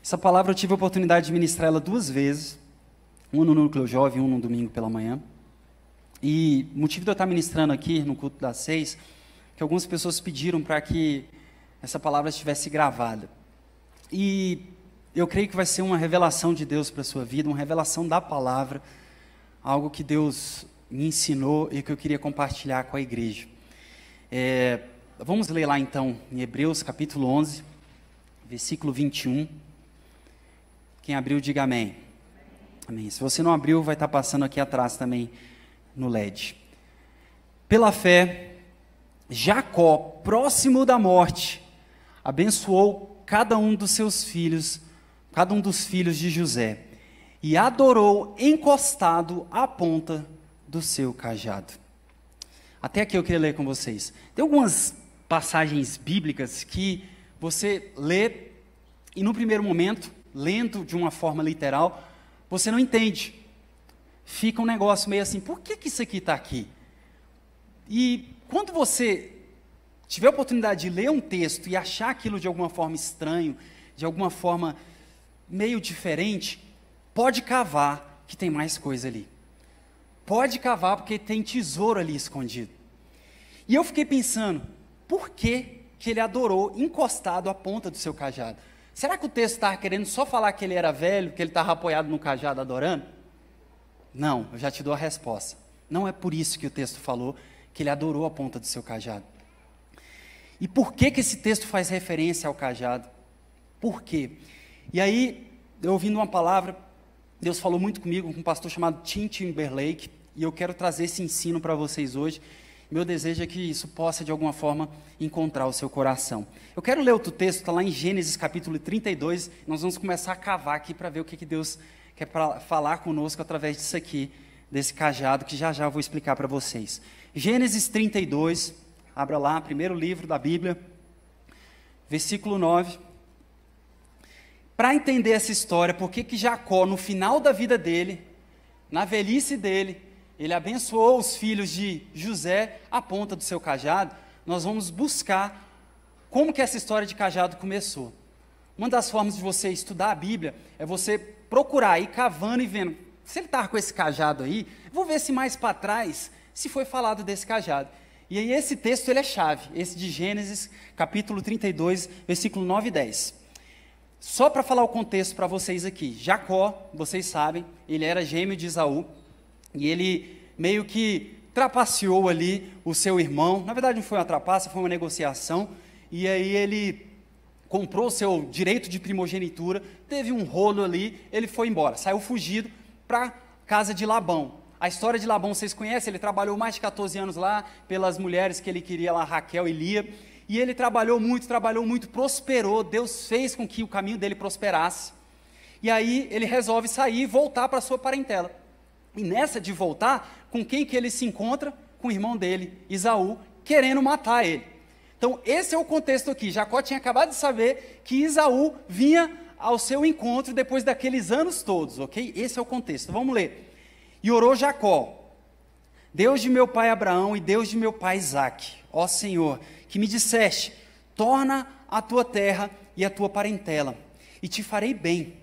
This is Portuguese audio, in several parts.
Essa palavra eu tive a oportunidade de ministrar ela 2 vezes, um no Núcleo Jovem e um no domingo pela manhã. E o motivo de eu estar ministrando aqui no culto das 6, que algumas pessoas pediram para que essa palavra estivesse gravada. E eu creio que vai ser uma revelação de Deus para a sua vida, uma revelação da palavra, algo que Deus me ensinou e que eu queria compartilhar com a igreja. Vamos ler lá então em Hebreus capítulo 11, versículo 21. Quem abriu, diga amém. Amém. Se você não abriu, vai estar passando aqui atrás também no LED. Pela fé, Jacó, próximo da morte, abençoou cada um dos seus filhos, cada um dos filhos de José, e adorou encostado à ponta do seu cajado. Até aqui eu queria ler com vocês. Tem algumas passagens bíblicas que você lê e no primeiro momento, lendo de uma forma literal, você não entende. Fica um negócio meio assim, por que isso aqui está aqui? E quando você tiver a oportunidade de ler um texto e achar aquilo de alguma forma estranho, de alguma forma meio diferente, pode cavar que tem mais coisa ali. Pode cavar porque tem tesouro ali escondido. E eu fiquei pensando, por que ele adorou encostado à ponta do seu cajado? Será que o texto estava querendo só falar que ele era velho, que ele estava apoiado no cajado adorando? Não, eu já te dou a resposta. Não é por isso que o texto falou que ele adorou a ponta do seu cajado. E por que esse texto faz referência ao cajado? Por quê? E aí, eu ouvindo uma palavra, Deus falou muito comigo com um pastor chamado Tim Timberlake, e eu quero trazer esse ensino para vocês hoje. Meu desejo é que isso possa, de alguma forma, encontrar o seu coração. Eu quero ler outro texto, está lá em Gênesis capítulo 32, nós vamos começar a cavar aqui para ver o que Deus quer falar conosco através disso aqui, desse cajado, que já eu vou explicar para vocês. Gênesis 32, abra lá, primeiro livro da Bíblia, versículo 9. Para entender essa história, por que Jacó, no final da vida dele, na velhice dele, ele abençoou os filhos de José à ponta do seu cajado, nós vamos buscar como que essa história de cajado começou. Uma das formas de você estudar a Bíblia é você procurar, ir cavando e vendo, se ele estava com esse cajado aí, vou ver se mais para trás, se foi falado desse cajado. E aí esse texto ele é chave, esse de Gênesis, capítulo 32, versículo 9 e 10. Só para falar o contexto para vocês aqui, Jacó, vocês sabem, ele era gêmeo de Esaú, e ele meio que trapaceou ali o seu irmão, na verdade não foi uma trapaça, foi uma negociação, e aí ele comprou o seu direito de primogenitura, teve um rolo ali, ele foi embora, saiu fugido para a casa de Labão. A história de Labão vocês conhecem, ele trabalhou mais de 14 anos lá, pelas mulheres que ele queria lá, Raquel e Lia, e ele trabalhou muito, prosperou, Deus fez com que o caminho dele prosperasse, e aí ele resolve sair e voltar para a sua parentela. E nessa de voltar, com quem que ele se encontra? Com o irmão dele, Esaú, querendo matar ele. Então, esse é o contexto aqui. Jacó tinha acabado de saber que Esaú vinha ao seu encontro depois daqueles anos todos, ok? Esse é o contexto. Vamos ler. E orou Jacó: Deus de meu pai Abraão e Deus de meu pai Isaque, ó Senhor, que me disseste, torna a tua terra e a tua parentela, e te farei bem.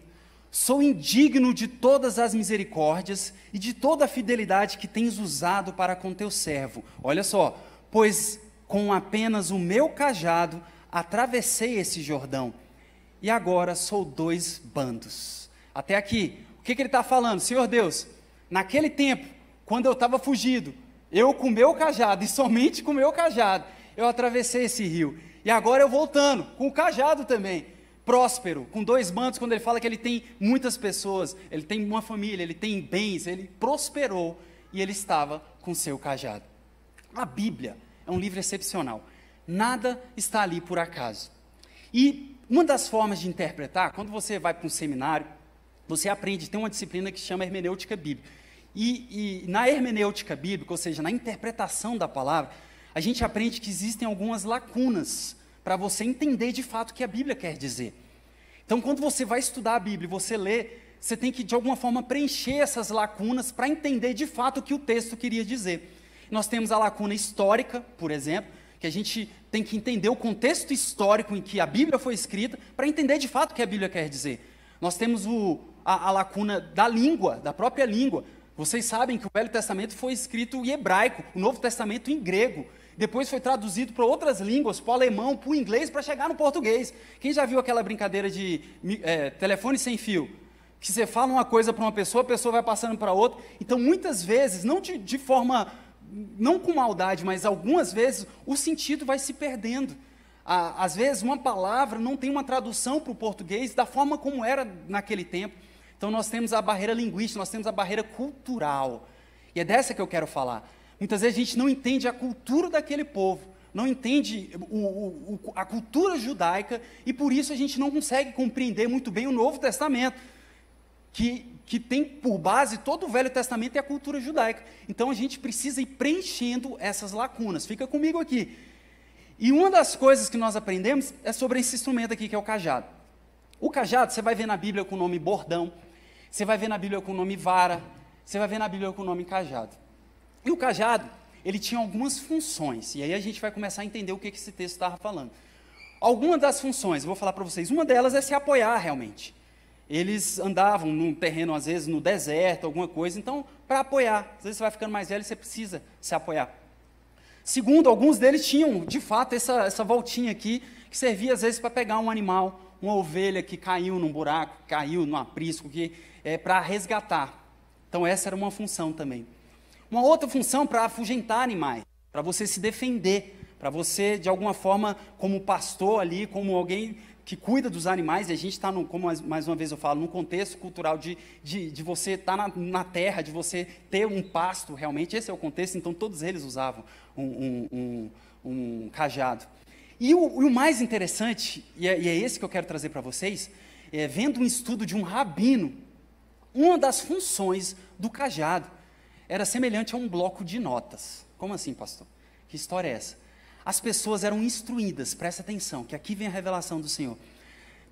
Sou indigno de todas as misericórdias e de toda a fidelidade que tens usado para com teu servo. Olha só, pois com apenas o meu cajado atravessei esse Jordão, e agora sou 2 bandos. Até aqui, o que ele está falando? Senhor Deus, naquele tempo, quando eu estava fugido, eu com o meu cajado, e somente com o meu cajado, eu atravessei esse rio, e agora eu voltando, com o cajado também, próspero, com 2 bandos, quando ele fala que ele tem muitas pessoas, ele tem uma família, ele tem bens, ele prosperou, e ele estava com seu cajado. A Bíblia é um livro excepcional, nada está ali por acaso. E uma das formas de interpretar, quando você vai para um seminário, você aprende, tem uma disciplina que se chama hermenêutica bíblica, e na hermenêutica bíblica, ou seja, na interpretação da palavra, a gente aprende que existem algumas lacunas, para você entender de fato o que a Bíblia quer dizer. Então, quando você vai estudar a Bíblia, você lê, você tem que, de alguma forma, preencher essas lacunas para entender de fato o que o texto queria dizer. Nós temos a lacuna histórica, por exemplo, que a gente tem que entender o contexto histórico em que a Bíblia foi escrita para entender de fato o que a Bíblia quer dizer. Nós temos a lacuna da língua, da própria língua. Vocês sabem que o Velho Testamento foi escrito em hebraico, o Novo Testamento em grego. Depois foi traduzido para outras línguas, para o alemão, para o inglês, para chegar no português. Quem já viu aquela brincadeira de telefone sem fio? Que você fala uma coisa para uma pessoa, a pessoa vai passando para outra. Então, muitas vezes, não de forma, não com maldade, mas algumas vezes, o sentido vai se perdendo. Às vezes, uma palavra não tem uma tradução para o português da forma como era naquele tempo. Então, nós temos a barreira linguística, nós temos a barreira cultural. E é dessa que eu quero falar. Muitas vezes a gente não entende a cultura daquele povo, não entende a cultura judaica, e por isso a gente não consegue compreender muito bem o Novo Testamento, que tem por base todo o Velho Testamento e a cultura judaica. Então a gente precisa ir preenchendo essas lacunas. Fica comigo aqui. E uma das coisas que nós aprendemos é sobre esse instrumento aqui, que é o cajado. O cajado, você vai ver na Bíblia com o nome bordão, você vai ver na Bíblia com o nome vara, você vai ver na Bíblia com o nome cajado. E o cajado, ele tinha algumas funções, e aí a gente vai começar a entender o que esse texto estava falando. Algumas das funções, eu vou falar para vocês, uma delas é se apoiar realmente. Eles andavam num terreno, às vezes, no deserto, alguma coisa, então, para apoiar. Às vezes você vai ficando mais velho e você precisa se apoiar. Segundo, alguns deles tinham, de fato, essa voltinha aqui, que servia, às vezes, para pegar um animal, uma ovelha que caiu num buraco, caiu num aprisco, para resgatar. Então, essa era uma função também. Uma outra função para afugentar animais, para você se defender, para você, de alguma forma, como pastor ali, como alguém que cuida dos animais, e a gente está, como mais uma vez eu falo, num contexto cultural de você estar na terra, de você ter um pasto realmente, esse é o contexto, então todos eles usavam um cajado. E o mais interessante, e é esse que eu quero trazer para vocês, vendo um estudo de um rabino, uma das funções do cajado era semelhante a um bloco de notas. Como assim, pastor? Que história é essa? As pessoas eram instruídas, presta atenção, que aqui vem a revelação do Senhor.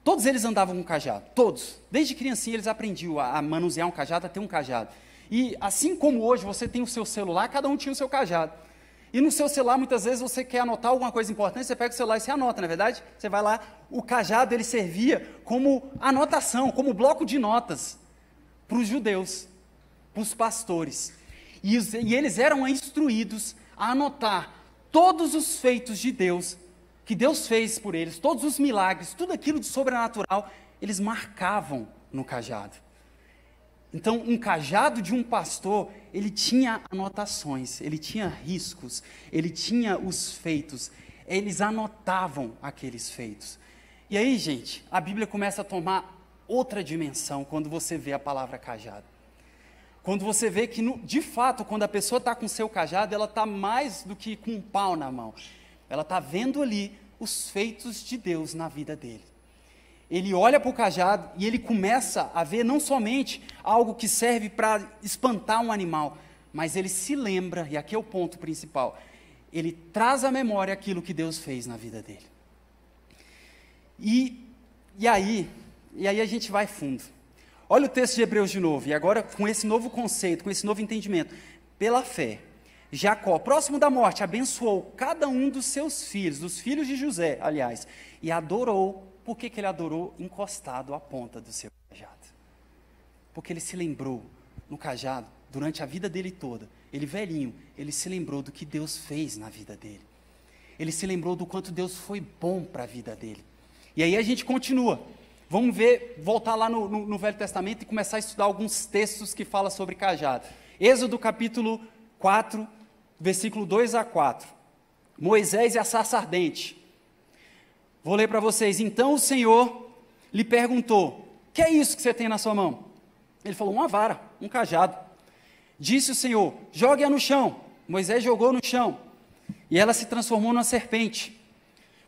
Todos eles andavam com um cajado, todos. Desde criancinha eles aprendiam a manusear um cajado, a ter um cajado. E assim como hoje você tem o seu celular, cada um tinha o seu cajado. E no seu celular, muitas vezes, você quer anotar alguma coisa importante, você pega o celular e você anota, não é verdade? Você vai lá, o cajado ele servia como anotação, como bloco de notas para os judeus, para os pastores. E eles eram instruídos a anotar todos os feitos de Deus, que Deus fez por eles, todos os milagres, tudo aquilo de sobrenatural, eles marcavam no cajado. Então, um cajado de um pastor, ele tinha anotações, ele tinha riscos, ele tinha os feitos, eles anotavam aqueles feitos. E aí, gente, a Bíblia começa a tomar outra dimensão quando você vê a palavra cajado. Quando você vê que, de fato, quando a pessoa está com o seu cajado, ela está mais do que com um pau na mão. Ela está vendo ali os feitos de Deus na vida dele. Ele olha para o cajado e ele começa a ver não somente algo que serve para espantar um animal, mas ele se lembra, e aqui é o ponto principal, ele traz à memória aquilo que Deus fez na vida dele. E aí a gente vai fundo. Olha o texto de Hebreus de novo, e agora com esse novo conceito, com esse novo entendimento. Pela fé, Jacó, próximo da morte, abençoou cada um dos seus filhos, dos filhos de José, aliás, e adorou. Por que ele adorou? Encostado à ponta do seu cajado. Porque ele se lembrou no cajado, durante a vida dele toda, ele velhinho, ele se lembrou do que Deus fez na vida dele. Ele se lembrou do quanto Deus foi bom para a vida dele. E aí a gente continua. Vamos ver, voltar lá no Velho Testamento e começar a estudar alguns textos que falam sobre cajado. Êxodo capítulo 4, versículo 2 a 4. Moisés e a sarça ardente. Vou ler para vocês. Então o Senhor lhe perguntou, que é isso que você tem na sua mão? Ele falou, uma vara, um cajado. Disse o Senhor, jogue-a no chão. Moisés jogou no chão, e ela se transformou numa serpente.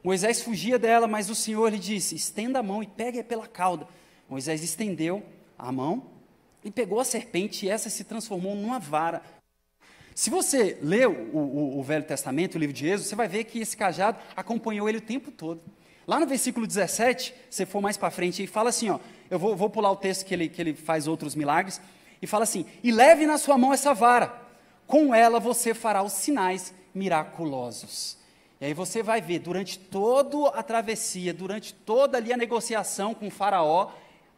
Moisés fugia dela, mas o Senhor lhe disse, estenda a mão e pegue-a pela cauda. Moisés estendeu a mão e pegou a serpente, e essa se transformou numa vara. Se você lê o Velho Testamento, o livro de Êxodo, você vai ver que esse cajado acompanhou ele o tempo todo. Lá no versículo 17, se for mais para frente, ele fala assim, ó, eu vou pular o texto que ele faz outros milagres, e fala assim, e leve na sua mão essa vara, com ela você fará os sinais miraculosos. E aí você vai ver, durante toda a travessia, durante toda ali a negociação com o faraó,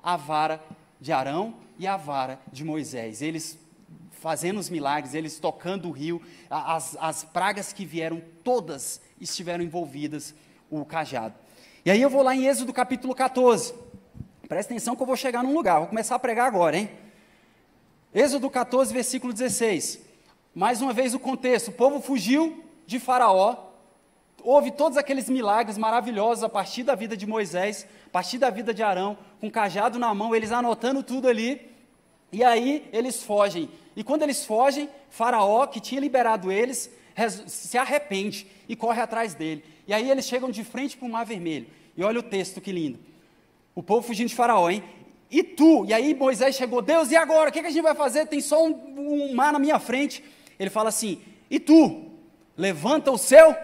a vara de Arão e a vara de Moisés. Eles fazendo os milagres, eles tocando o rio, as pragas que vieram, todas estiveram envolvidas, o cajado. E aí eu vou lá em Êxodo capítulo 14. Presta atenção que eu vou chegar num lugar, vou começar a pregar agora, hein? Êxodo 14, versículo 16. Mais uma vez o contexto, o povo fugiu de Faraó, houve todos aqueles milagres maravilhosos a partir da vida de Moisés, a partir da vida de Arão, com o cajado na mão, eles anotando tudo ali, e aí eles fogem. E quando eles fogem, Faraó, que tinha liberado eles, se arrepende e corre atrás dele. E aí eles chegam de frente para o Mar Vermelho. E olha o texto, que lindo. O povo fugindo de Faraó, hein? E tu? E aí Moisés chegou, Deus, e agora? O que a gente vai fazer? Tem só um mar na minha frente. Ele fala assim, e tu? Levanta o seu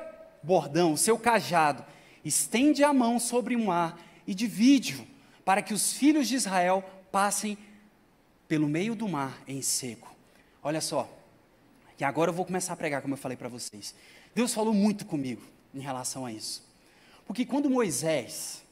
bordão, o seu cajado, estende a mão sobre o mar e divide-o, para que os filhos de Israel passem pelo meio do mar em seco. Olha só, e agora eu vou começar a pregar, como eu falei para vocês. Deus falou muito comigo em relação a isso. Porque quando Moisés,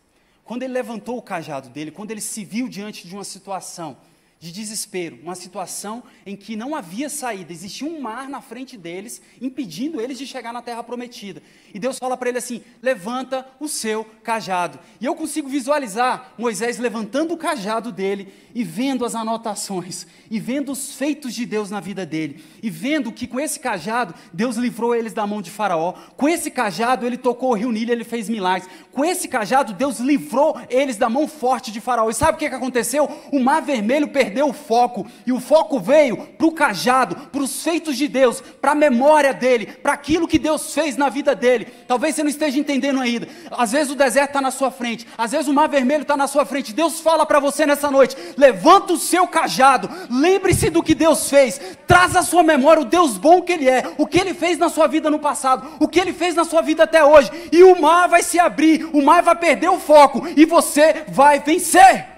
quando ele levantou o cajado dele, quando ele se viu diante de uma situação de desespero, uma situação em que não havia saída, existia um mar na frente deles, impedindo eles de chegar na terra prometida. E Deus fala para ele assim, levanta o seu cajado. E eu consigo visualizar Moisés levantando o cajado dele e vendo as anotações, e vendo os feitos de Deus na vida dele, e vendo que com esse cajado, Deus livrou eles da mão de Faraó, com esse cajado ele tocou o rio Nilo, ele fez milagres, com esse cajado Deus livrou eles da mão forte de Faraó. E sabe o que aconteceu? O Mar Vermelho perdeu o foco, e o foco veio para o cajado, para os feitos de Deus, para a memória dele, para aquilo que Deus fez na vida dele. Talvez você não esteja entendendo ainda, às vezes o deserto está na sua frente, às vezes o Mar Vermelho está na sua frente. Deus fala para você nessa noite, levanta o seu cajado, lembre-se do que Deus fez, traz à sua memória o Deus bom que Ele é, o que Ele fez na sua vida no passado, o que Ele fez na sua vida até hoje, e o mar vai se abrir, o mar vai perder o foco, e você vai vencer.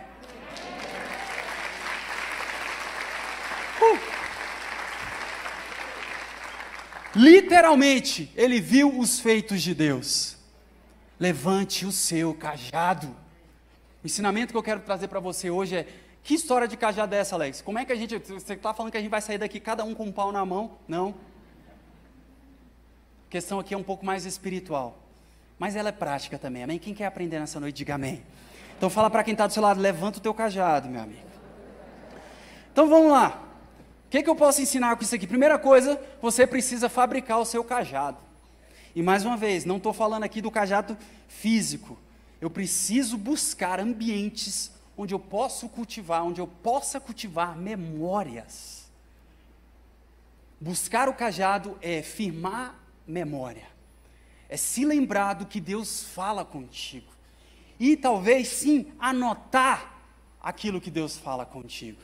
Literalmente, ele viu os feitos de Deus. Levante o seu cajado. O ensinamento que eu quero trazer para você hoje é, que história de cajado é essa, Alex? Como é que você está falando que a gente vai sair daqui cada um com um pau na mão? Não. A questão aqui é um pouco mais espiritual, mas ela é prática também, amém? Quem quer aprender nessa noite, diga amém. Então fala para quem está do seu lado, levanta o teu cajado, meu amigo. Então vamos lá. O que eu posso ensinar com isso aqui? Primeira coisa, você precisa fabricar o seu cajado. E mais uma vez, não estou falando aqui do cajado físico. Eu preciso buscar ambientes onde eu possa cultivar memórias. Buscar o cajado é firmar memória. É se lembrar do que Deus fala contigo. E talvez sim, anotar aquilo que Deus fala contigo.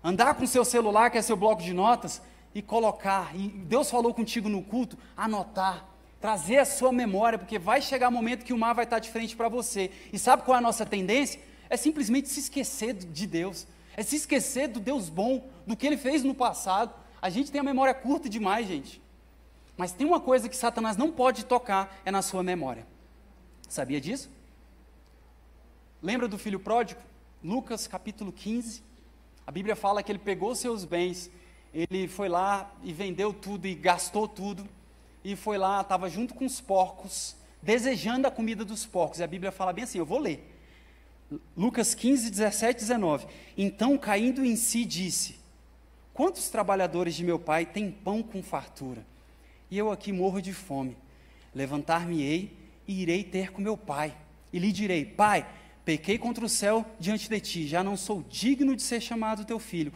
Andar com seu celular, que é seu bloco de notas, e colocar, e Deus falou contigo no culto, anotar, trazer a sua memória, porque vai chegar o momento que o mar vai estar de frente para você. E sabe qual é a nossa tendência? É simplesmente se esquecer de Deus, é se esquecer do Deus bom, do que Ele fez no passado. A gente tem a memória curta demais, gente. Mas tem uma coisa que Satanás não pode tocar, é na sua memória. Sabia disso? Lembra do filho pródigo? Lucas capítulo 15. A Bíblia fala que ele pegou seus bens, ele foi lá e vendeu tudo e gastou tudo, e foi lá, estava junto com os porcos, desejando a comida dos porcos. E a Bíblia fala bem assim, eu vou ler. Lucas 15, 17, 19. Então, caindo em si, disse, quantos trabalhadores de meu pai têm pão com fartura? E eu aqui morro de fome. Levantar-me-ei e irei ter com meu pai. E lhe direi, pai, pequei contra o céu diante de ti, já não sou digno de ser chamado teu filho,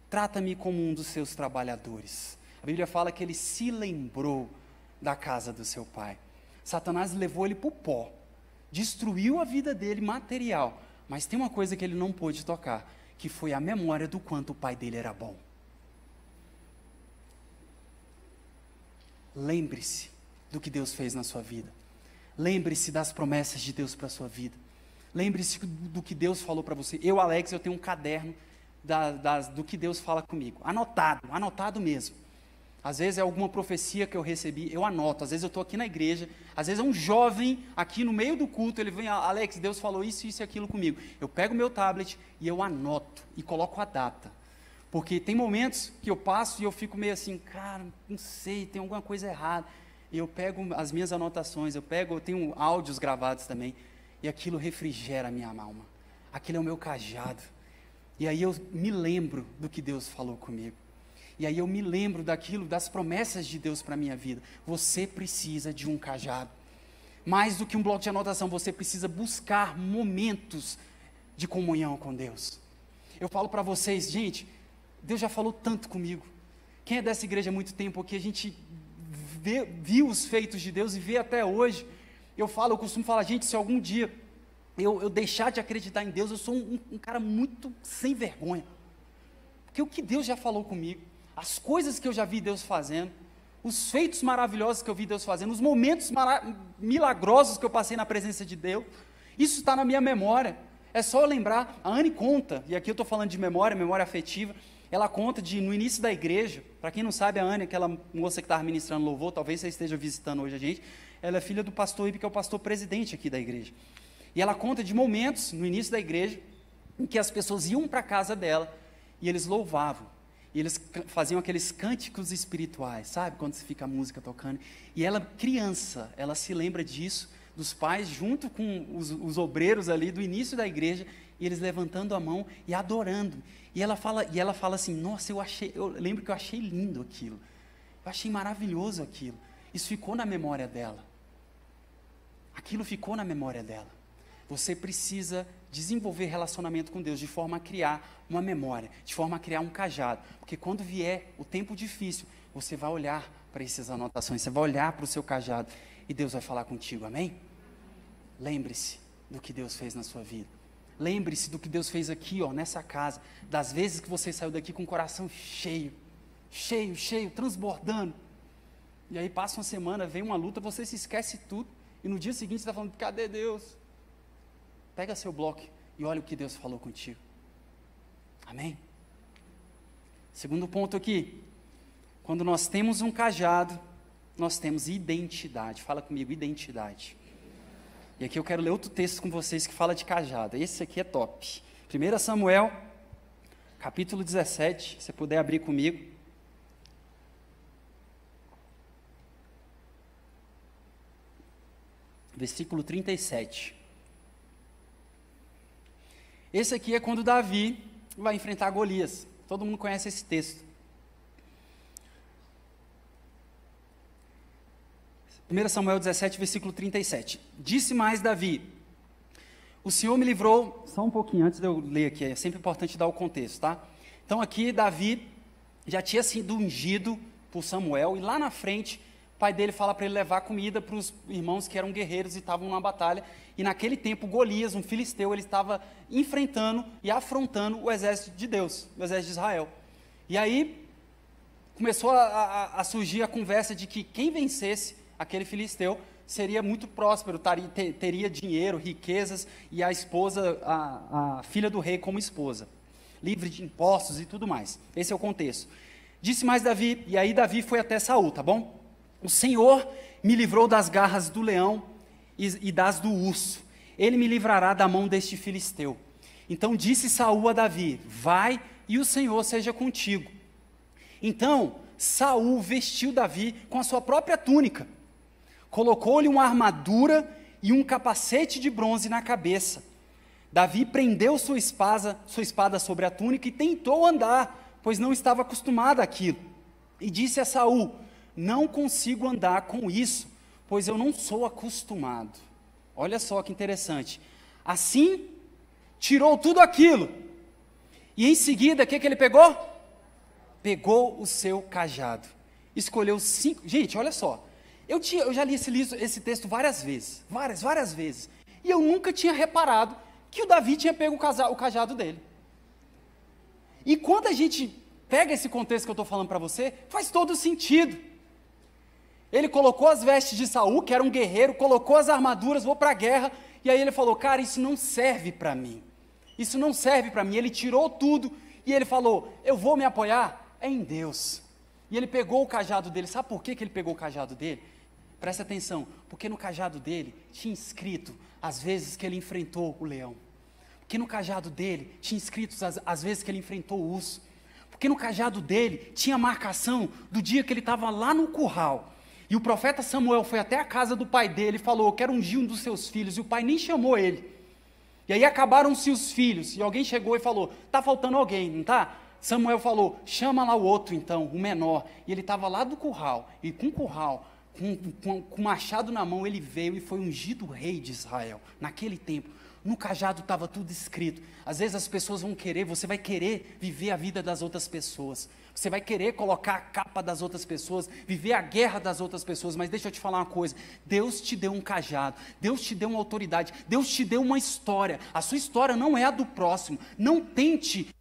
trata-me como um dos seus trabalhadores. A Bíblia fala que ele se lembrou da casa do seu pai. Satanás levou ele para o pó, destruiu a vida dele material, mas tem uma coisa que ele não pôde tocar, que foi a memória do quanto o pai dele era bom. Lembre-se do que Deus fez na sua vida, lembre-se das promessas de Deus para a sua vida. Lembre-se do que Deus falou para você. Eu, Alex, eu tenho um caderno do que Deus fala comigo. Anotado mesmo. Às vezes é alguma profecia que eu recebi, eu anoto. Às vezes eu estou aqui na igreja, às vezes é um jovem aqui no meio do culto, ele vem, Alex, Deus falou isso, isso e aquilo comigo. Eu pego meu tablet e eu anoto e coloco a data. Porque tem momentos que eu passo e eu fico meio assim, cara, não sei, tem alguma coisa errada. E eu pego as minhas anotações, eu tenho áudios gravados também, e aquilo refrigera a minha alma. Aquilo é o meu cajado. E aí eu me lembro do que Deus falou comigo. E aí eu me lembro das promessas de Deus para a minha vida. Você precisa de um cajado. Mais do que um bloco de anotação, você precisa buscar momentos de comunhão com Deus. Eu falo para vocês, gente, Deus já falou tanto comigo. Quem é dessa igreja há muito tempo aqui, a gente viu os feitos de Deus e vê até hoje. Eu costumo falar, gente, se algum dia eu deixar de acreditar em Deus, eu sou um cara muito sem vergonha. Porque o que Deus já falou comigo, as coisas que eu já vi Deus fazendo, os feitos maravilhosos que eu vi Deus fazendo, os momentos milagrosos que eu passei na presença de Deus, isso está na minha memória. É só eu lembrar, a Anne conta, e aqui eu estou falando de memória afetiva, ela conta no início da igreja, para quem não sabe, a Anne, aquela moça que estava ministrando louvor, talvez você esteja visitando hoje a gente, ela é filha do pastor Ibe, que é o pastor presidente aqui da igreja. E ela conta de momentos, no início da igreja, em que as pessoas iam para a casa dela, e eles louvavam. E eles faziam aqueles cânticos espirituais, sabe? Quando se fica a música tocando. E ela, criança, ela se lembra disso, dos pais, junto com os obreiros ali do início da igreja, e eles levantando a mão e adorando. E ela fala assim, nossa, eu lembro que eu achei lindo aquilo. Eu achei maravilhoso aquilo. Isso ficou na memória dela. Aquilo ficou na memória dela. Você precisa desenvolver relacionamento com Deus de forma a criar uma memória, de forma a criar um cajado, porque quando vier o tempo difícil, você vai olhar para essas anotações, você vai olhar para o seu cajado e Deus vai falar contigo, amém? Lembre-se do que Deus fez na sua vida, lembre-se do que Deus fez aqui, nessa casa, das vezes que você saiu daqui com o coração cheio, transbordando, e aí passa uma semana, vem uma luta, você se esquece tudo, e no dia seguinte você está falando, cadê Deus? Pega seu bloco e olha o que Deus falou contigo. Amém? Segundo ponto aqui. Quando nós temos um cajado, nós temos identidade. Fala comigo, identidade. E aqui eu quero ler outro texto com vocês que fala de cajado. Esse aqui é top. 1 Samuel, capítulo 17. Se você puder abrir comigo. Versículo 37. Esse aqui é quando Davi vai enfrentar Golias. Todo mundo conhece esse texto. 1 Samuel 17, versículo 37. Disse mais Davi, o Senhor me livrou... Só um pouquinho antes de eu ler aqui, é sempre importante dar o contexto, tá? Então aqui Davi já tinha sido ungido por Samuel, e lá na frente... O pai dele fala para ele levar comida para os irmãos que eram guerreiros e estavam na batalha. E naquele tempo, Golias, um filisteu, ele estava enfrentando e afrontando o exército de Deus, o exército de Israel. E aí, começou a surgir a conversa de que quem vencesse aquele filisteu seria muito próspero, teria dinheiro, riquezas e a esposa, a filha do rei como esposa. Livre de impostos e tudo mais. Esse é o contexto. Disse mais Davi, e aí Davi foi até Saul, tá bom? O Senhor me livrou das garras do leão e das do urso. Ele me livrará da mão deste filisteu. Então disse Saul a Davi, vai e o Senhor seja contigo. Então Saul vestiu Davi com a sua própria túnica, colocou-lhe uma armadura e um capacete de bronze na cabeça. Davi prendeu sua espada sobre a túnica e tentou andar, pois não estava acostumado àquilo. E disse a Saul, não consigo andar com isso, pois eu não sou acostumado. Olha só que interessante. Assim, tirou tudo aquilo. E em seguida, o que ele pegou? Pegou o seu cajado. Escolheu 5... Gente, olha só. Eu já li esse texto várias vezes. Várias vezes. E eu nunca tinha reparado que o Davi tinha pego o cajado dele. E quando a gente pega esse contexto que eu estou falando para você, faz todo sentido. Ele colocou as vestes de Saul, que era um guerreiro, colocou as armaduras, vou para a guerra, E aí ele falou, cara, isso não serve para mim. Isso não serve para mim. Ele tirou tudo e ele falou, eu vou me apoiar em Deus. E ele pegou o cajado dele. Sabe por que ele pegou o cajado dele? Presta atenção, porque no cajado dele tinha escrito as vezes que ele enfrentou o leão. Porque no cajado dele tinha escrito as vezes que ele enfrentou o urso. Porque no cajado dele tinha marcação do dia que ele estava lá no curral. E o profeta Samuel foi até a casa do pai dele e falou, eu quero ungir um dos seus filhos. E o pai nem chamou ele. E aí acabaram-se os filhos. E alguém chegou e falou, está faltando alguém, não está? Samuel falou, chama lá o outro então, o menor. E ele estava lá do curral. E com o curral, com o machado na mão, ele veio e foi ungido rei de Israel. Naquele tempo. No cajado estava tudo escrito. Às vezes as pessoas vão querer, você vai querer viver a vida das outras pessoas. Você vai querer colocar a capa das outras pessoas, viver a guerra das outras pessoas. Mas deixa eu te falar uma coisa, Deus te deu um cajado, Deus te deu uma autoridade, Deus te deu uma história. A sua história não é a do próximo. Não tente...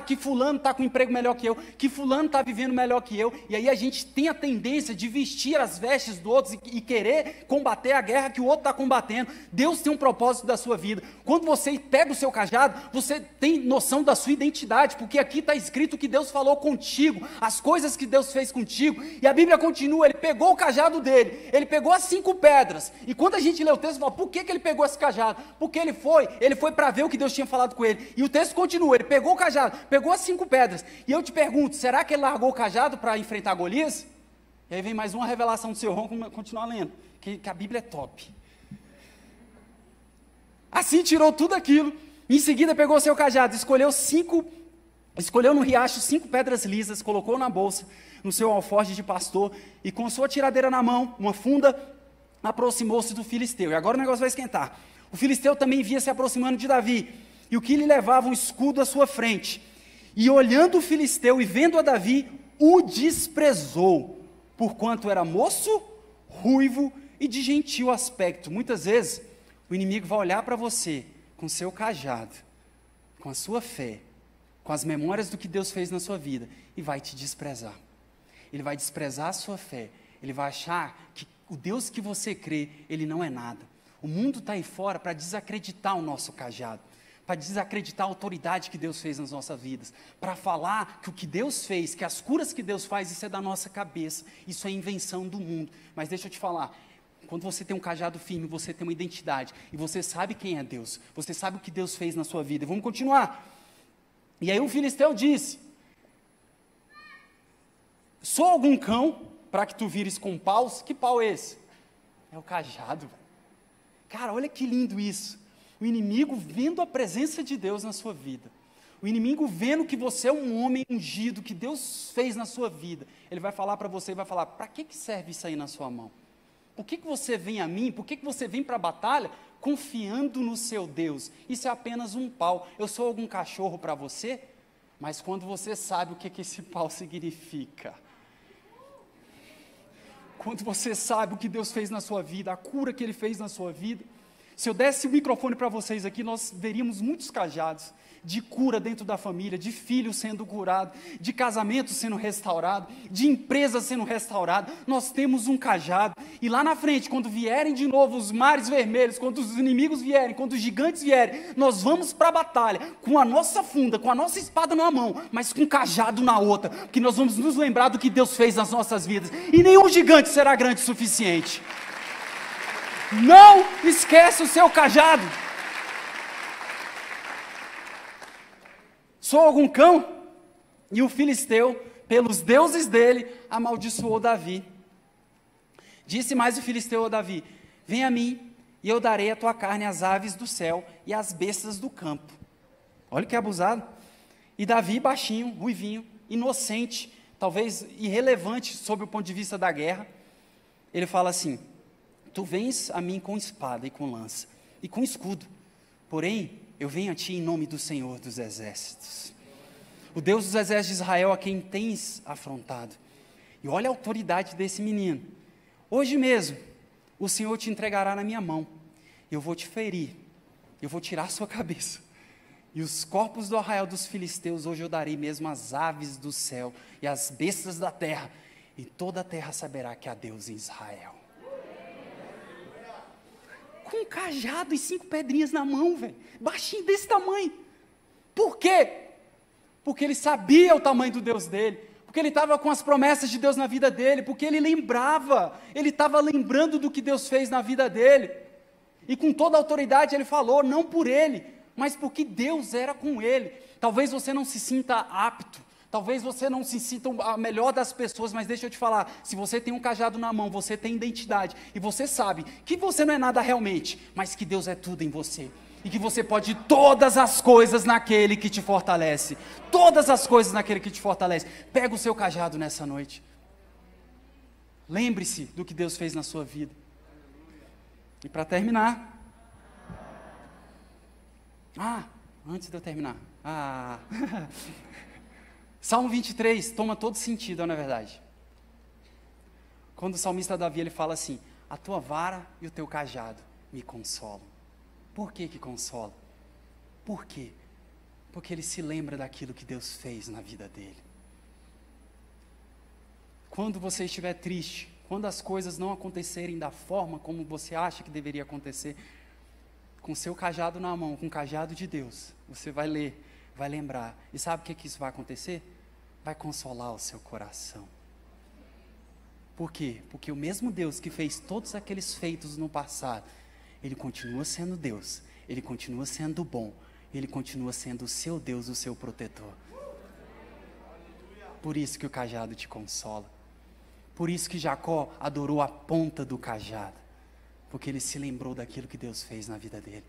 que fulano está com um emprego melhor que eu, que fulano está vivendo melhor que eu, e aí a gente tem a tendência de vestir as vestes do outro e querer combater a guerra que o outro está combatendo. Deus tem um propósito da sua vida. Quando você pega o seu cajado, você tem noção da sua identidade, porque aqui está escrito que Deus falou contigo, as coisas que Deus fez contigo, e a Bíblia continua, ele pegou o cajado dele, ele pegou as 5 pedras, e quando a gente lê o texto, fala, por que ele pegou esse cajado? Porque ele foi para ver o que Deus tinha falado com ele, e o texto continua, ele pegou o cajado, pegou as 5 pedras, e eu te pergunto, será que ele largou o cajado para enfrentar Golias? E aí vem mais uma revelação do Senhor, vamos continuar lendo, que a Bíblia é top. Assim tirou tudo aquilo, em seguida pegou o seu cajado, escolheu no riacho 5 pedras lisas, colocou na bolsa, no seu alforje de pastor, e com sua tiradeira na mão, uma funda, aproximou-se do filisteu, e agora o negócio vai esquentar. O filisteu também via se aproximando de Davi, e o que lhe levava um escudo à sua frente. E olhando o filisteu e vendo a Davi, o desprezou, porquanto era moço, ruivo e de gentil aspecto. Muitas vezes, o inimigo vai olhar para você com seu cajado, com a sua fé, com as memórias do que Deus fez na sua vida, e vai te desprezar. Ele vai desprezar a sua fé, ele vai achar que o Deus que você crê, ele não é nada. O mundo está aí fora para desacreditar o nosso cajado, para desacreditar a autoridade que Deus fez nas nossas vidas, para falar que o que Deus fez, que as curas que Deus faz, isso é da nossa cabeça, isso é invenção do mundo. Mas deixa eu te falar, quando você tem um cajado firme, você tem uma identidade, e você sabe quem é Deus, você sabe o que Deus fez na sua vida. Vamos continuar. E aí o filisteu disse, sou algum cão, para que tu vires com paus? Que pau é esse? É o cajado. Cara, olha que lindo isso. O inimigo vendo a presença de Deus na sua vida, o inimigo vendo que você é um homem ungido, que Deus fez na sua vida, ele vai falar para você, vai falar, para que serve isso aí na sua mão? Por que você vem a mim, por que você vem para a batalha, confiando no seu Deus? Isso é apenas um pau, eu sou algum cachorro para você? Mas quando você sabe o que esse pau significa, quando você sabe o que Deus fez na sua vida, a cura que Ele fez na sua vida, se eu desse o microfone para vocês aqui, nós veríamos muitos cajados de cura dentro da família, de filhos sendo curados, de casamento sendo restaurado, de empresa sendo restaurada. Nós temos um cajado, e lá na frente, quando vierem de novo os mares vermelhos, quando os inimigos vierem, quando os gigantes vierem, nós vamos para a batalha, com a nossa funda, com a nossa espada na mão, mas com um cajado na outra, porque nós vamos nos lembrar do que Deus fez nas nossas vidas, e nenhum gigante será grande o suficiente. Não esqueça o seu cajado. Sou algum cão? E o filisteu, pelos deuses dele, amaldiçoou Davi. Disse mais o filisteu a Davi, vem a mim, e eu darei a tua carne às aves do céu e às bestas do campo. Olha que abusado. E Davi, baixinho, ruivinho, inocente, talvez irrelevante sob o ponto de vista da guerra, ele fala assim, tu vens a mim com espada e com lança, e com escudo, porém, eu venho a ti em nome do Senhor dos exércitos, o Deus dos exércitos de Israel, a quem tens afrontado. E olha a autoridade desse menino. Hoje mesmo, o Senhor te entregará na minha mão, eu vou te ferir, eu vou tirar a sua cabeça, e os corpos do arraial dos filisteus, hoje eu darei mesmo às aves do céu, e às bestas da terra, e toda a terra saberá que há Deus em Israel. com um cajado e 5 pedrinhas na mão, velho. Baixinho desse tamanho. Por quê? Porque ele sabia o tamanho do Deus dele. Porque ele estava com as promessas de Deus na vida dele. Porque ele lembrava. Ele estava lembrando do que Deus fez na vida dele. E com toda a autoridade ele falou, não por ele, mas porque Deus era com ele. Talvez você não se sinta apto. Talvez você não se sinta a melhor das pessoas, mas deixa eu te falar, se você tem um cajado na mão, você tem identidade, e você sabe que você não é nada realmente, mas que Deus é tudo em você, e que você pode todas as coisas naquele que te fortalece, todas as coisas naquele que te fortalece. Pega o seu cajado nessa noite, lembre-se do que Deus fez na sua vida. E para terminar, antes de eu terminar, Salmo 23 toma todo sentido, não é verdade? Quando o salmista Davi ele fala assim, a tua vara e o teu cajado me consolam. Por que consola? Por quê? Porque ele se lembra daquilo que Deus fez na vida dele. Quando você estiver triste, quando as coisas não acontecerem da forma como você acha que deveria acontecer, com seu cajado na mão, com o cajado de Deus, você vai ler, vai lembrar. E sabe o que isso vai acontecer? Vai consolar o seu coração. Por quê? Porque o mesmo Deus que fez todos aqueles feitos no passado, Ele continua sendo Deus, Ele continua sendo bom, Ele continua sendo o seu Deus, o seu protetor. Por isso que o cajado te consola. Por isso que Jacó adorou a ponta do cajado, porque ele se lembrou daquilo que Deus fez na vida dele.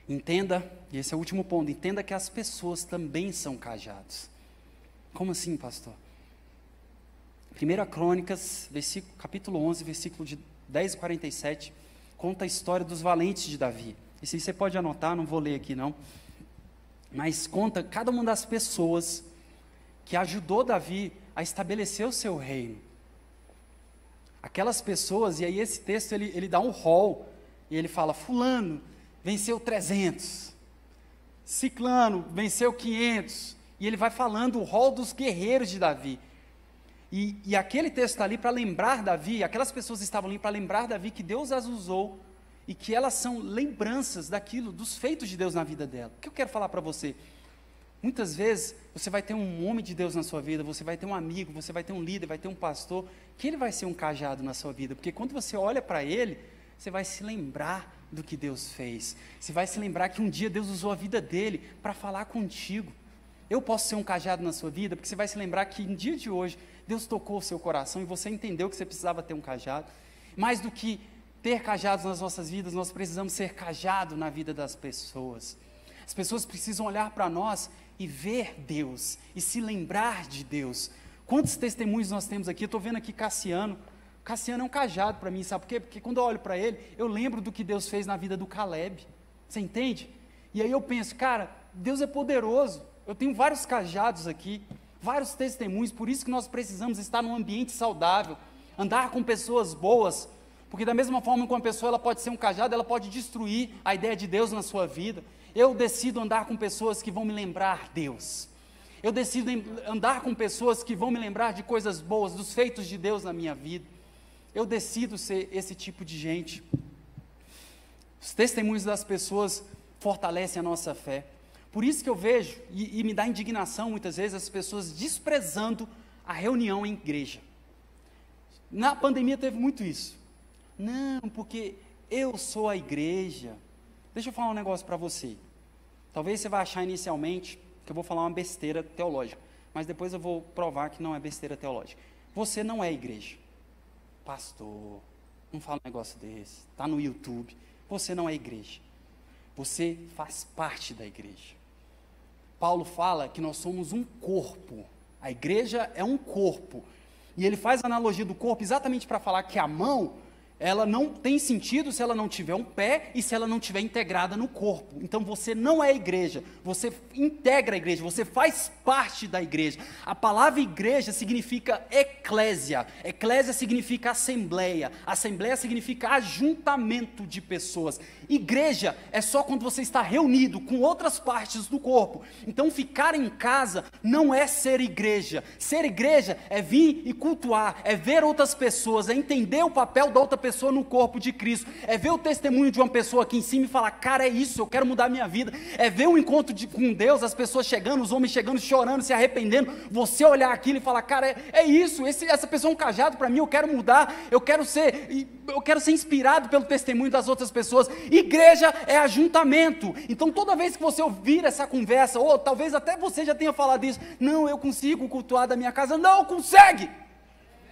Entenda, e esse é o último ponto, entenda que as pessoas também são cajados. Como assim, pastor? 1 Crônicas, capítulo 11, versículo de 10 e 47, conta a história dos valentes de Davi. Isso aí você pode anotar, não vou ler aqui não, mas conta cada uma das pessoas que ajudou Davi a estabelecer o seu reino. Aquelas pessoas, e aí esse texto ele dá um rol, e ele fala, fulano venceu 300, ciclano venceu 500, e ele vai falando o rol dos guerreiros de Davi. E aquele texto está ali para lembrar Davi, aquelas pessoas estavam ali para lembrar Davi que Deus as usou, e que elas são lembranças daquilo, dos feitos de Deus na vida dela. O que eu quero falar para você? Muitas vezes, você vai ter um homem de Deus na sua vida, você vai ter um amigo, você vai ter um líder, vai ter um pastor, que ele vai ser um cajado na sua vida, porque quando você olha para ele, você vai se lembrar do que Deus fez, você vai se lembrar que um dia Deus usou a vida dele para falar contigo. Eu posso ser um cajado na sua vida, porque você vai se lembrar que em dia de hoje, Deus tocou o seu coração e você entendeu que você precisava ter um cajado. Mais do que ter cajados nas nossas vidas, nós precisamos ser cajado na vida das pessoas. As pessoas precisam olhar para nós e ver Deus, e se lembrar de Deus. Quantos testemunhos nós temos aqui? Eu estou vendo aqui Cassiano. Cassiano é um cajado para mim, sabe por quê? Porque quando eu olho para ele, eu lembro do que Deus fez na vida do Caleb. Você entende? E aí eu penso, cara, Deus é poderoso. Eu tenho vários cajados aqui, vários testemunhos, por isso que nós precisamos estar num ambiente saudável, andar com pessoas boas, porque da mesma forma que uma pessoa ela pode ser um cajado, ela pode destruir a ideia de Deus na sua vida. Eu decido andar com pessoas que vão me lembrar Deus. Eu decido andar com pessoas que vão me lembrar de coisas boas, dos feitos de Deus na minha vida. Eu decido ser esse tipo de gente. Os testemunhos das pessoas fortalecem a nossa fé. Por isso que eu vejo, e me dá indignação muitas vezes, as pessoas desprezando a reunião em igreja. Na pandemia teve muito isso. Não, porque eu sou a igreja. Deixa eu falar um negócio para você. Talvez você vai achar inicialmente que eu vou falar uma besteira teológica, mas depois eu vou provar que não é besteira teológica. Você não é a igreja. Pastor, não fala um negócio desse, está no YouTube. Você não é a igreja. Você faz parte da igreja. Paulo fala que nós somos um corpo. A igreja é um corpo. E ele faz a analogia do corpo exatamente para falar que a mão, ela não tem sentido se ela não tiver um pé e se ela não estiver integrada no corpo. Então você não é a igreja, você integra a igreja, você faz parte da igreja. A palavra igreja significa eclésia, eclésia significa assembleia, assembleia significa ajuntamento de pessoas. Igreja é só quando você está reunido com outras partes do corpo. Então ficar em casa não é ser igreja. Ser igreja é vir e cultuar, é ver outras pessoas, é entender o papel da outra pessoa pessoa no corpo de Cristo, é ver o testemunho de uma pessoa aqui em cima e falar, cara, é isso, eu quero mudar a minha vida, é ver o encontro com Deus, as pessoas chegando, os homens chegando, chorando, se arrependendo, você olhar aquilo e falar, cara, é isso, essa pessoa é um cajado para mim, eu quero mudar, eu quero ser inspirado pelo testemunho das outras pessoas. Igreja é ajuntamento. Então toda vez que você ouvir essa conversa, ou talvez até você já tenha falado isso, não, eu consigo cultuar da minha casa, não consegue,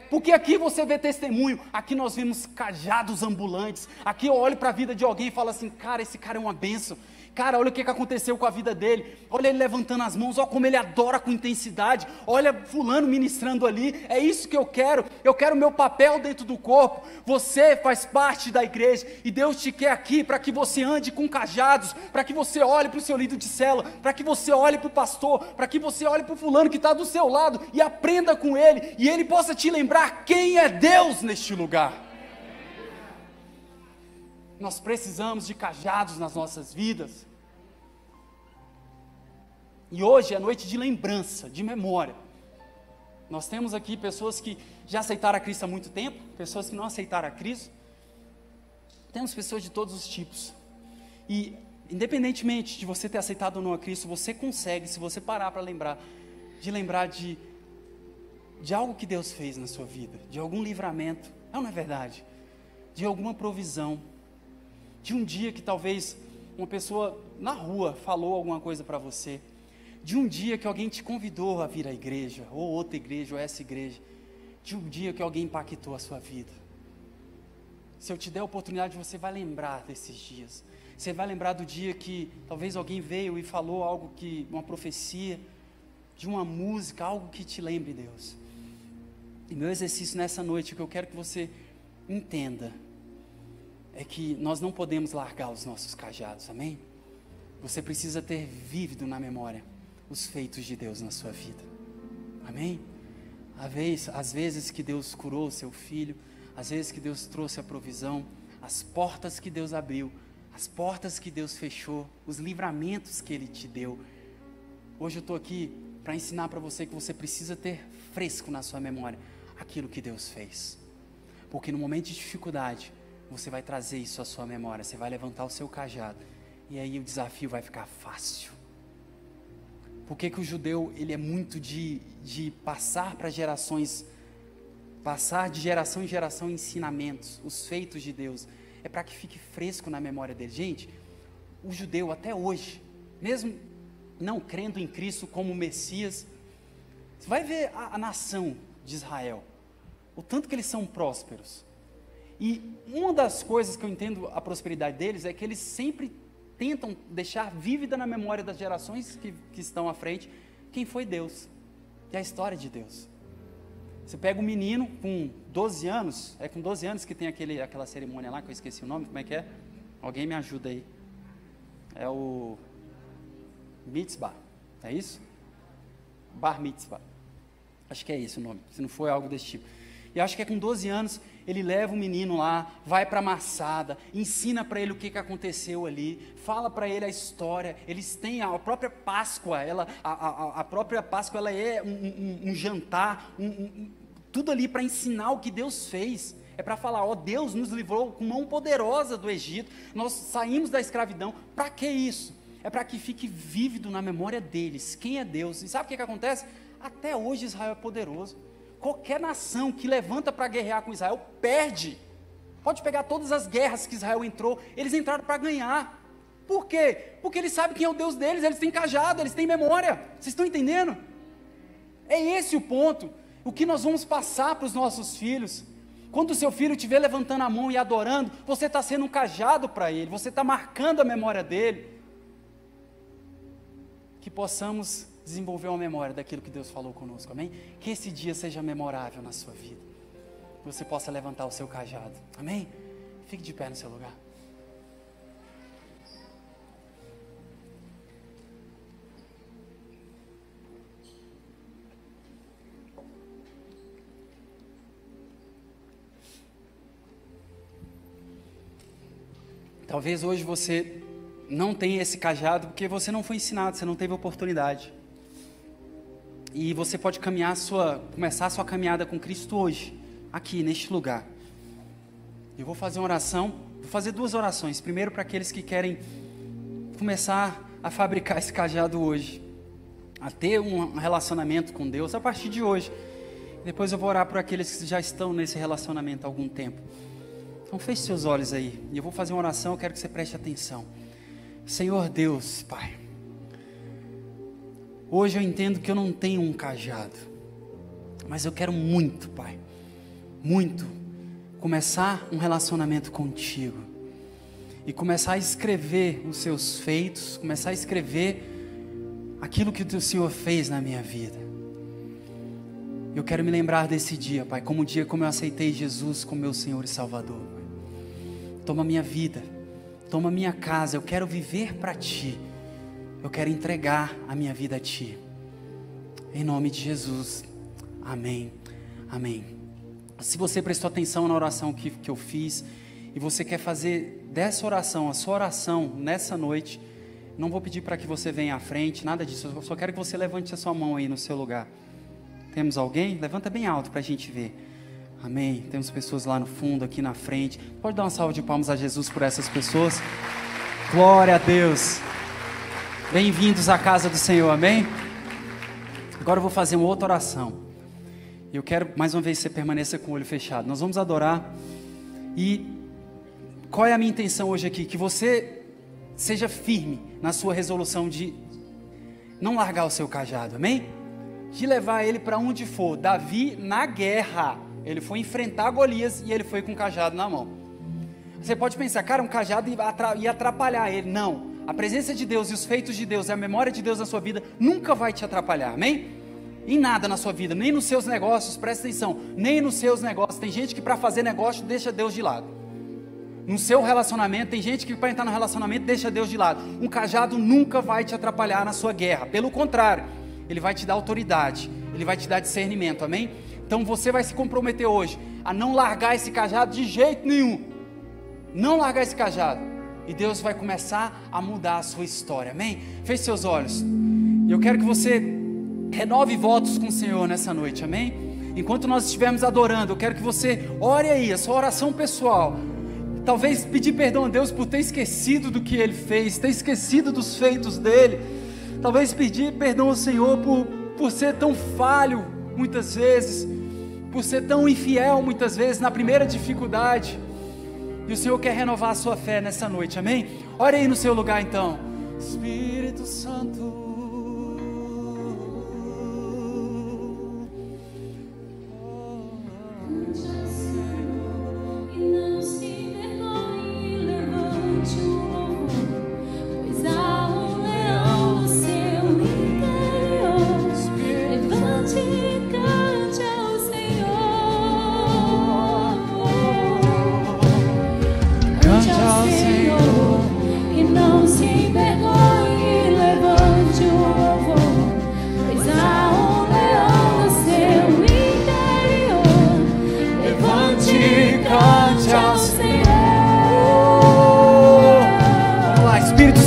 porque aqui você vê testemunho, aqui nós vemos cajados ambulantes, aqui eu olho para a vida de alguém e falo assim, cara, esse cara é uma bênção, cara, olha o que aconteceu com a vida dele, olha ele levantando as mãos, olha como ele adora com intensidade, olha fulano ministrando ali, é isso que eu quero meu papel dentro do corpo. Você faz parte da igreja, e Deus te quer aqui, para que você ande com cajados, para que você olhe para o seu líder de célula, para que você olhe para o pastor, para que você olhe para o fulano que está do seu lado, e aprenda com ele, e ele possa te lembrar quem é Deus neste lugar. Nós precisamos de cajados nas nossas vidas. E hoje é noite de lembrança, de memória. Nós temos aqui pessoas que já aceitaram a Cristo há muito tempo, pessoas que não aceitaram a Cristo. Temos pessoas de todos os tipos. E independentemente de você ter aceitado ou não a Cristo, você consegue, se você parar para lembrar de algo que Deus fez na sua vida, de algum livramento, não é verdade? De alguma provisão, de um dia que talvez uma pessoa na rua falou alguma coisa para você, de um dia que alguém te convidou a vir à igreja, ou outra igreja, ou essa igreja, de um dia que alguém impactou a sua vida. Se eu te der a oportunidade, você vai lembrar desses dias, você vai lembrar do dia que talvez alguém veio e falou algo uma profecia, de uma música, algo que te lembre Deus. E meu exercício nessa noite, o que eu quero que você entenda, é que nós não podemos largar os nossos cajados, amém? Você precisa ter vívido na memória os feitos de Deus na sua vida, amém? Às vezes que Deus curou o seu filho, às vezes que Deus trouxe a provisão, as portas que Deus abriu, as portas que Deus fechou, os livramentos que Ele te deu. Hoje eu estou aqui para ensinar para você que você precisa ter fresco na sua memória aquilo que Deus fez, porque no momento de dificuldade, você vai trazer isso à sua memória, você vai levantar o seu cajado, e aí o desafio vai ficar fácil. Por que o judeu, ele é muito de passar para gerações, passar de geração em geração ensinamentos, os feitos de Deus, é para que fique fresco na memória dele. Gente, o judeu até hoje, mesmo não crendo em Cristo como Messias, você vai ver a nação de Israel, o tanto que eles são prósperos. E uma das coisas que eu entendo a prosperidade deles é que eles sempre tentam deixar vívida na memória das gerações que estão à frente quem foi Deus e a história de Deus. Você pega um menino com 12 anos, é com 12 anos que tem aquela cerimônia lá, que eu esqueci o nome, como é que é? Alguém me ajuda aí. É o mitzvah, é isso? Bar mitzvah. Acho que é esse o nome, se não for é algo desse tipo. E acho que é com 12 anos, ele leva o menino lá, vai para a maçada, ensina para ele o que aconteceu ali, fala para ele a história. Eles têm a própria Páscoa, a própria Páscoa ela é um jantar, tudo ali para ensinar o que Deus fez. É para falar, ó, Deus nos livrou com mão poderosa do Egito, nós saímos da escravidão. Para que isso? É para que fique vívido na memória deles quem é Deus. E sabe o que acontece? Até hoje Israel é poderoso. Qualquer nação que levanta para guerrear com Israel, perde. Pode pegar todas as guerras que Israel entrou, eles entraram para ganhar. Por quê? Porque eles sabem quem é o Deus deles, eles têm cajado, eles têm memória. Vocês estão entendendo? É esse o ponto. O que nós vamos passar para os nossos filhos. Quando o seu filho estiver levantando a mão e adorando, você está sendo um cajado para ele, você está marcando a memória dele. Que possamos desenvolver uma memória daquilo que Deus falou conosco, amém? Que esse dia seja memorável na sua vida, que você possa levantar o seu cajado, amém? Fique de pé no seu lugar. Talvez hoje você não tenha esse cajado porque você não foi ensinado, você não teve oportunidade. E você pode começar a sua caminhada com Cristo hoje, aqui neste lugar. Eu vou fazer uma oração, vou fazer 2 orações. Primeiro para aqueles que querem começar a fabricar esse cajado hoje, a ter um relacionamento com Deus a partir de hoje. Depois eu vou orar por aqueles que já estão nesse relacionamento há algum tempo. Então feche seus olhos aí, e eu vou fazer uma oração, eu quero que você preste atenção. Senhor Deus, Pai, hoje eu entendo que eu não tenho um cajado, mas eu quero muito, Pai, muito, começar um relacionamento contigo, e começar a escrever os seus feitos, começar a escrever aquilo que o Senhor fez na minha vida. Eu quero me lembrar desse dia, Pai, como o dia como eu aceitei Jesus como meu Senhor e Salvador, Pai. Toma minha vida, toma minha casa, eu quero viver para Ti, eu quero entregar a minha vida a Ti, em nome de Jesus, amém, amém. Se você prestou atenção na oração que eu fiz, e você quer fazer dessa oração, a sua oração nessa noite, não vou pedir para que você venha à frente, nada disso, eu só quero que você levante a sua mão aí no seu lugar. Temos alguém? Levanta bem alto para a gente ver. Amém. Temos pessoas lá no fundo, aqui na frente. Pode dar uma salva de palmas a Jesus por essas pessoas. Glória a Deus. Bem-vindos à casa do Senhor, amém? Agora eu vou fazer uma outra oração. Eu quero mais uma vez que você permaneça com o olho fechado. Nós vamos adorar. E qual é a minha intenção hoje aqui? Que você seja firme na sua resolução de não largar o seu cajado, amém? De levar ele para onde for. Davi na guerra, ele foi enfrentar Golias e ele foi com o cajado na mão. Você pode pensar, cara, um cajado ia atrapalhar ele. Não, a presença de Deus e os feitos de Deus, a memória de Deus na sua vida nunca vai te atrapalhar, amém? Em nada na sua vida, nem nos seus negócios, presta atenção, nem nos seus negócios. Tem gente que para fazer negócio deixa Deus de lado. No seu relacionamento, tem gente que para entrar no relacionamento deixa Deus de lado. Um cajado nunca vai te atrapalhar na sua guerra, pelo contrário, ele vai te dar autoridade, ele vai te dar discernimento, amém? Então você vai se comprometer hoje a não largar esse cajado de jeito nenhum, não largar esse cajado, e Deus vai começar a mudar a sua história, amém? Feche seus olhos, e eu quero que você renove votos com o Senhor nessa noite, amém? Enquanto nós estivermos adorando, eu quero que você ore aí, a sua oração pessoal, talvez pedir perdão a Deus por ter esquecido do que Ele fez, ter esquecido dos feitos dEle, talvez pedir perdão ao Senhor por ser tão falho muitas vezes, por ser tão infiel muitas vezes na primeira dificuldade, e o Senhor quer renovar a sua fé nessa noite, amém? Ore aí no seu lugar então. Espírito Santo,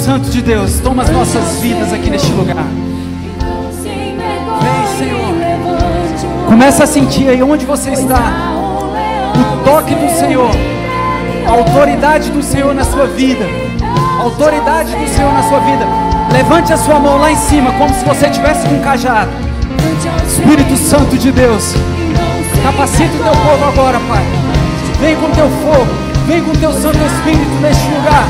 Santo de Deus, toma as nossas vidas aqui neste lugar. Vem, Senhor. Começa a sentir aí onde você está o toque do Senhor, a autoridade do Senhor na sua vida, a autoridade do Senhor na sua vida. Levante a sua mão lá em cima, como se você estivesse com um cajado. Espírito Santo de Deus, capacita o teu povo agora, Pai. Vem com o teu fogo, vem com o teu Santo Espírito neste lugar.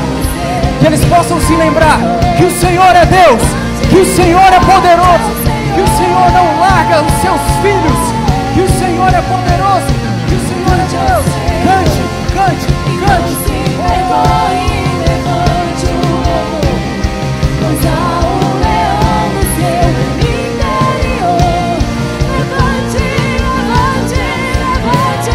Que eles possam se lembrar que o Senhor é Deus, que o Senhor é poderoso, que o Senhor não larga os seus filhos, que o Senhor é poderoso, que o Senhor é Deus. Cante, cante, cante. Levante o louvor, pois há um leão no seu interior. Levante, levante, levante.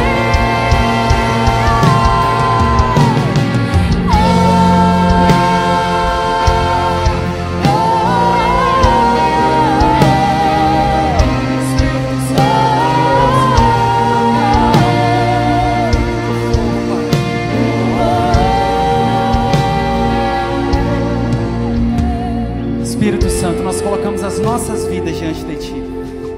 Espírito Santo, nós colocamos as nossas vidas diante de Ti,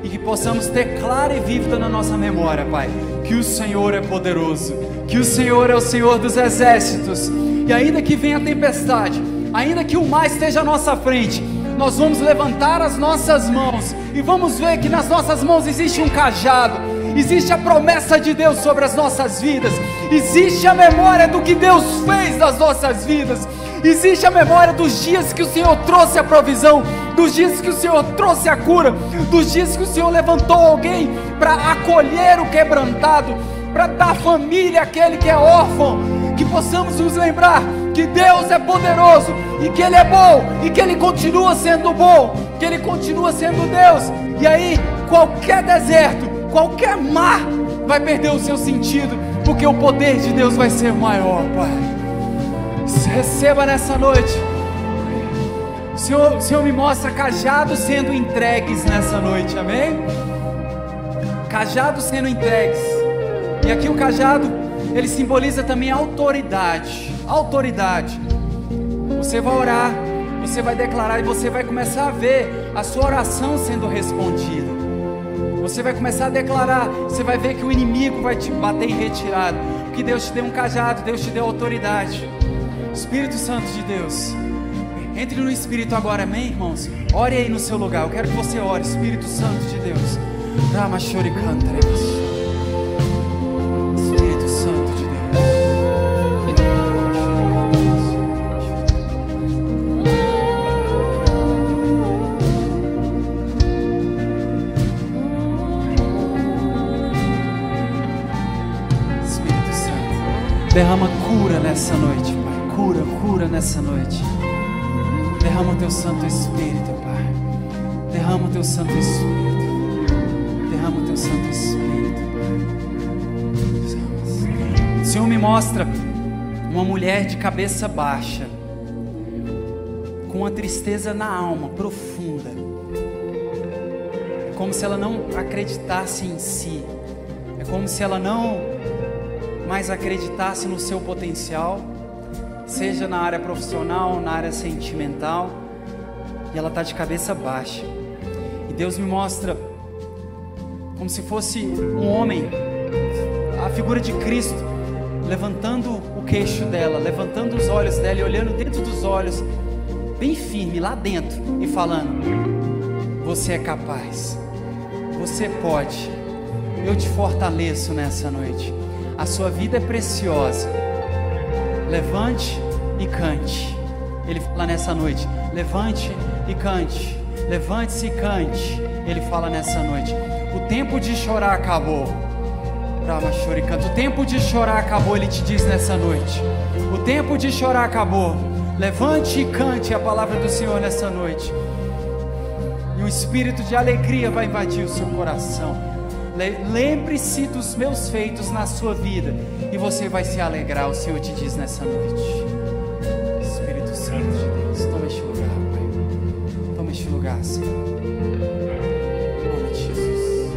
e que possamos ter clara e vívida na nossa memória, Pai, que o Senhor é poderoso, que o Senhor é o Senhor dos exércitos, e ainda que venha a tempestade, ainda que o mar esteja à nossa frente, nós vamos levantar as nossas mãos, e vamos ver que nas nossas mãos existe um cajado, existe a promessa de Deus sobre as nossas vidas, existe a memória do que Deus fez nas nossas vidas, existe a memória dos dias que o Senhor trouxe a provisão, dos dias que o Senhor trouxe a cura, dos dias que o Senhor levantou alguém para acolher o quebrantado, para dar família àquele que é órfão. Que possamos nos lembrar que Deus é poderoso, e que Ele é bom, e que Ele continua sendo bom, que Ele continua sendo Deus. E aí qualquer deserto, qualquer mar vai perder o seu sentido, porque o poder de Deus vai ser maior, Pai. Receba nessa noite. O Senhor me mostra cajados sendo entregues nessa noite, amém? Cajados sendo entregues. E aqui o cajado, ele simboliza também autoridade. Autoridade. Você vai orar, você vai declarar, e você vai começar a ver a sua oração sendo respondida. Você vai começar a declarar, você vai ver que o inimigo vai te bater em retirada, porque Deus te deu um cajado, Deus te deu autoridade. Espírito Santo de Deus, entre no Espírito agora, amém, irmãos? Ore aí no seu lugar, eu quero que você ore. Espírito Santo de Deus, Espírito Santo de Deus, Espírito Santo, derrama cura nessa noite, Pai. Cura nessa noite. Derrama o teu Santo Espírito, Pai. Derrama o teu Santo Espírito. Derrama o teu Santo Espírito, Pai. O Senhor me mostra uma mulher de cabeça baixa, com uma tristeza na alma profunda. É como se ela não acreditasse em si. É como se ela não mais acreditasse no seu potencial, seja na área profissional, na área sentimental, e ela está de cabeça baixa. E Deus me mostra como se fosse um homem, a figura de Cristo, levantando o queixo dela, levantando os olhos dela e olhando dentro dos olhos, bem firme lá dentro, e falando: você é capaz, você pode, eu te fortaleço nessa noite, a sua vida é preciosa. Levante e cante. Ele fala nessa noite: levante e cante. Levante-se e cante. Ele fala nessa noite: o tempo de chorar acabou. O tempo de chorar acabou. Ele te diz nessa noite: o tempo de chorar acabou. Levante e cante a palavra do Senhor nessa noite. E um espírito de alegria vai invadir o seu coração. Lembre-se dos meus feitos na sua vida, e você vai se alegrar. O Senhor te diz nessa noite. Espírito Santo de Deus, toma este lugar, Pai. Toma este lugar, Senhor. Em nome de Jesus.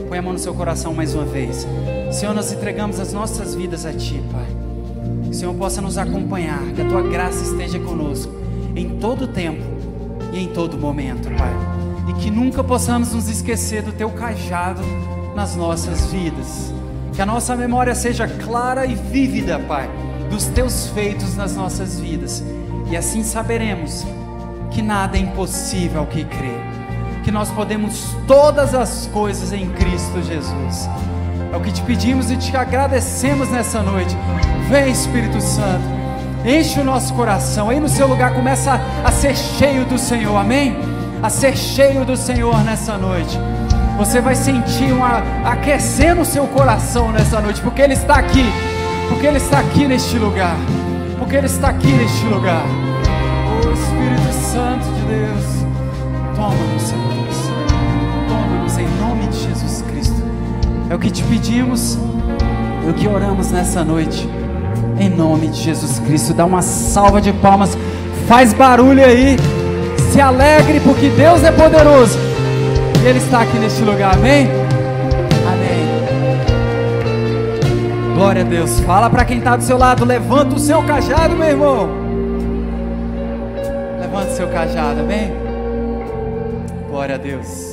Põe a mão no seu coração mais uma vez. Senhor, nós entregamos as nossas vidas a Ti, Pai. Que o Senhor possa nos acompanhar, que a Tua graça esteja conosco em todo tempo e em todo momento, Pai. E que nunca possamos nos esquecer do Teu cajado nas nossas vidas. Que a nossa memória seja clara e vívida, Pai, dos Teus feitos nas nossas vidas. E assim saberemos que nada é impossível ao que crê. Que nós podemos todas as coisas em Cristo Jesus. É o que te pedimos e te agradecemos nessa noite. Vem, Espírito Santo, enche o nosso coração. Aí no seu lugar começa a ser cheio do Senhor, amém? A ser cheio do Senhor nessa noite. Você vai sentir aquecendo o seu coração nessa noite, porque Ele está aqui, porque Ele está aqui neste lugar, porque Ele está aqui neste lugar. Oh Espírito Santo de Deus, toma-nos, Senhor, toma-nos em nome de Jesus Cristo. É o que te pedimos, é o que oramos nessa noite, em nome de Jesus Cristo. Dá uma salva de palmas, faz barulho aí. Se alegre, porque Deus é poderoso e Ele está aqui neste lugar, amém? Amém. Glória a Deus. Fala para quem está do seu lado: levanta o seu cajado, meu irmão. Levanta o seu cajado, amém? Glória a Deus.